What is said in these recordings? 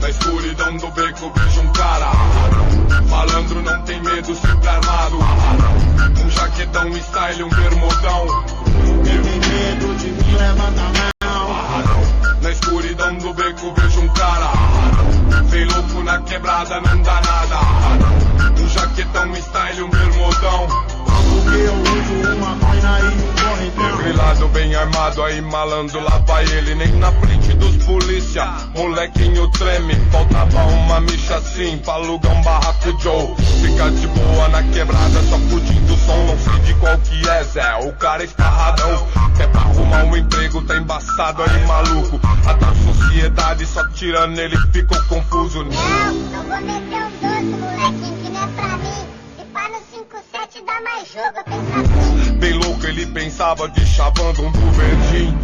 Na escuridão do beco vejo um cara. Malandro não tem medo, sempre armado. Um jaquetão, style, um bermudão. Quem tem medo de mim levanta a mão. Na escuridão do beco vejo um cara. Bem louco na quebrada, não dá nada. Um jaquetão, style, um bermudão. Porque eu uso uma coina e um correntão. Grilado bem armado, aí malandro lá vai ele. Nem na frente dos polícia, molequinho treme. Faltava uma micha assim pra alugar um barraco Joe. Fica de boa na quebrada, só curtindo o som. Não sei de qual que é, Zé, o cara esparradão. É pra arrumar um emprego, tá embaçado aí maluco. Até a sociedade só tirando ele ficou confuso. Não vou meter um doce, molequinho, que não é pra mim. Se pá no 5-7 dá mais jogo, eu penso assim. Bem louco ele pensava de chavando um do verdinho.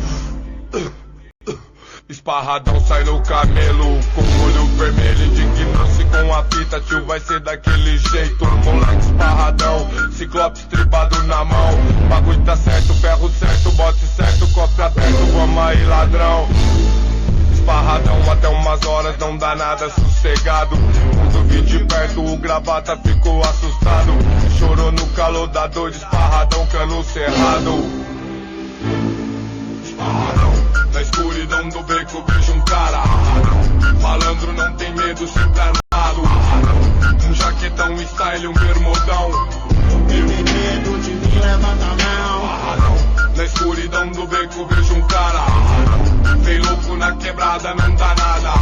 Esparradão sai no camelo, com o olho vermelho, indignou-se com a fita, tio vai ser daquele jeito. Moleque esparradão, ciclope estribado na mão. Bagulho tá certo, ferro certo, bote certo, cofre aberto, vamos aí ladrão. Esparradão até umas horas, não dá nada sossegado. Quando vi de perto o gravata ficou assustado. Chorou no calor da dor de esparradão, cano cerrado. Na escuridão do beco vejo um cara. Malandro não tem medo, sempre armado. Um jaquetão, style, um bermudão. Quem tem medo de mim levanta a mão. Na escuridão do beco vejo um cara. Bem louco na quebrada, não dá nada.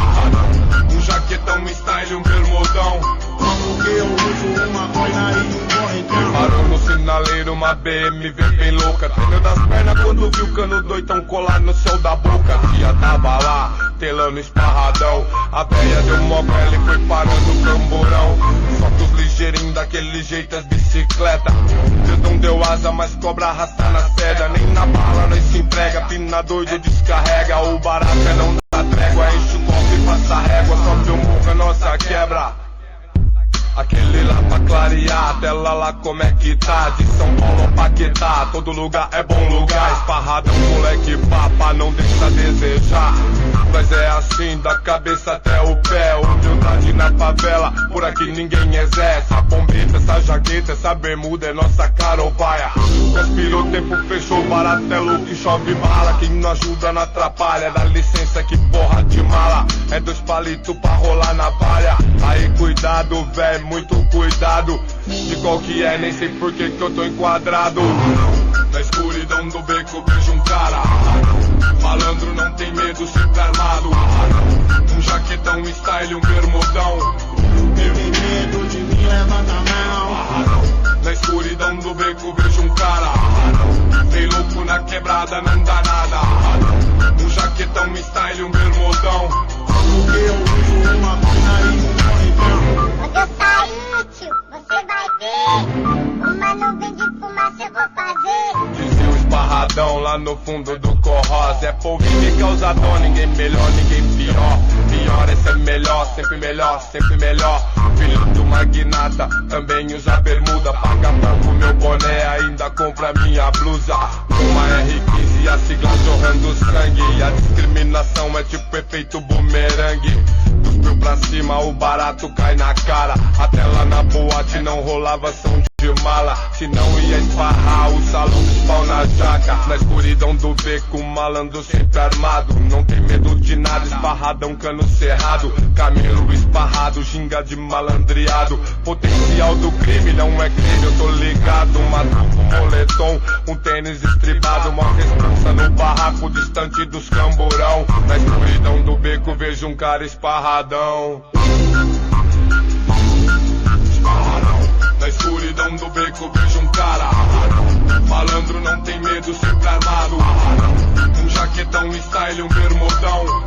Um jaquetão, style, um bermudão. Porque eu uso uma coina e um correntão. Parou no sinaleiro, uma BMW bem louca. Tremeu das pernas quando viu o cano doitão colar no céu da boca. A tia tava lá, telando esparradão. A véia deu mobile e foi parando o camburão. Só que os ligeirinhos daquele jeito as bicicleta. Deus não deu asa, mas cobra arrasta nas pedras. Nem na bala nós se entrega, pina doido descarrega. O barato é não dá trégua, enche o copo e passa régua. Sobe o morro, a nossa quebra. Aquele lá pra clarear, a tela lá como é que tá. De São Paulo a Paquetá, todo lugar é bom lugar. Esparradão, moleque papa, não deixa a desejar. Mas é assim, da cabeça até o pé. Humildade na favela, por aqui ninguém é Zé. Essa bombeta, essa jaqueta, essa bermuda é nossa carobaia. Conspirou, o tempo fechou, barato é louco e chove bala. Quem não ajuda não atrapalha, dá licença que porra de mala. É 2 palitos pra rolar na palha. Aí cuidado, véi, muito cuidado. De qual que é, nem sei por que eu tô enquadrado. Na escuridão do beco vejo um cara. Malandro não tem medo, sempre armado. Um jaquetão, style, um bermudão. Quem tem medo de mim levanta a mão. Na escuridão do beco vejo um cara. Bem louco na quebrada, não dá nada. Um jaquetão, style, um bermudão. Porque eu uso uma coina e um correntão. Quando eu sair, tio, você vai ver. Uma nuvem de fumaça eu vou fazer. Dizia o esparradão lá no fundo do Corroz. É polvinho e causador, ninguém melhor, ninguém pior. Pior é ser melhor, sempre melhor, sempre melhor. Filho do magnata, também usa bermuda. Paga pouco meu boné, ainda compra minha blusa. Uma R15 e a sigla jorrando sangue. E a discriminação é tipo efeito bumerangue. Cuspiu pra cima, o barato cai na cara. Até lá na boate não rolava som de mala. Se não ia esparrar o salão de pau na jaca. Na escuridão do beco, malandro sempre armado. Não tem medo de nada, esparradão, cano cerrado. Camelo esparrado, ginga de malandreado. Potencial do crime não é crime, eu tô ligado. Matuco, moletom, um tênis estribado. Mó responsa no barraco, distante dos camburão. Na escuridão do beco vejo um cara esparradão. Na escuridão do beco vejo um cara. Malandro não tem medo, sempre armado. Um jaquetão, style, um bermudão.